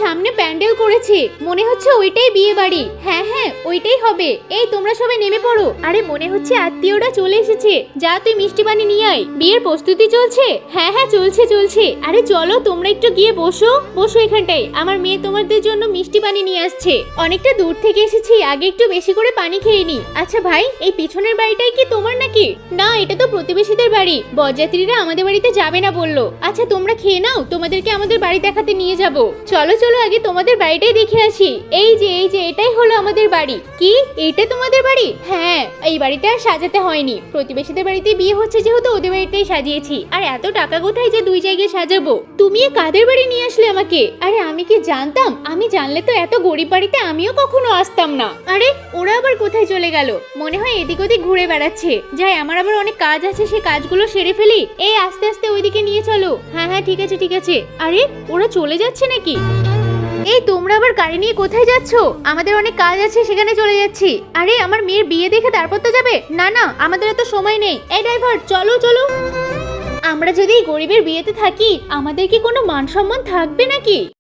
সামনে প্যান্ডেল করেছে, মনে হচ্ছে ওইটাই বিয়ে বাড়ি। হ্যাঁ হ্যাঁ ওইটাই হবে। এই তোমরা সবাই নেমে পড়ো। আরে মনে হচ্ছে আত্মীয়রা চলে এসেছে, যা তুই মিষ্টি পানি নিয়ে আয়। বিয়ের প্রস্তুতি চলছে? হ্যাঁ হ্যাঁ চলছে চলছে। আরে চলো তোমরা একটু গিয়ে বসো বসো এখানটায়, আমার মেয়ে তোমাদের জন্য মিষ্টি পানি নিয়ে আসছে। অনেকটা দূর থেকে এসেছি, আগে একটু বেশি করে পানি খেয়ে নি। আচ্ছা ভাই, এই পিছনের বাড়িটাই কি তোমার নাকি? না, এটা তো প্রতিবেশীদের বাড়ি, বরযাত্রীরা আমাদের বাড়িতে যাবে না বললো। আচ্ছা তোমরা খেয়ে নাও, তোমাদেরকে আমাদের বাড়ি দেখাতে নিয়ে যাব। চলো চলো আগে তোমাদের বাড়িটাই দেখে আসি। এই যে এটাই হলো আমাদের বাড়ি। কি এইটা তোমাদের বাড়ি? হ্যাঁ, এই বাড়িটা আর সাজাতে হয়নি, প্রতিবেশীদের বাড়িতে বিয়ে হচ্ছে যেহেতু ওদের বাড়িতেই সাজিয়েছি। আর এত টাকা কোথায় যে দুই জায়গায় সাজাবো? তুমি কাদের বাড়ি নিয়ে আসলে আমাকে? আরে আমি কি জানতাম? আমি জানলে তো এত গরিব বাড়িতে আমিও কখনো আসতাম না। আরে ওরা আবার কোথায় চলে গেল? মনে হয় এদিক ওদিক ঘুরে বেড়াচ্ছে। যাই, আমার আবার অনেক কাজ আছে, সেই কাজগুলো সেরে ফেলি। এই আস্তে আস্তে ওইদিকে নিয়ে চলো। হ্যাঁ হ্যাঁ ঠিক আছে ঠিক আছে। আরে ওরা চলে যাচ্ছে নাকি? এই তোমরা আবার গাড়ি নিয়ে কোথায় যাচ্ছ? আমাদের অনেক কাজ আছে, সেখানে চলে যাচ্ছি। আরে আমার মেয়ের বিয়ে দেখে তারপর তো যাবে। না না, আমাদের এত সময় নেই। এই ড্রাইভার চলো চলো। আমরা যদি গরিবের বিয়েতে থাকি, আমাদের কি কোনো মান সম্মান থাকবে নাকি?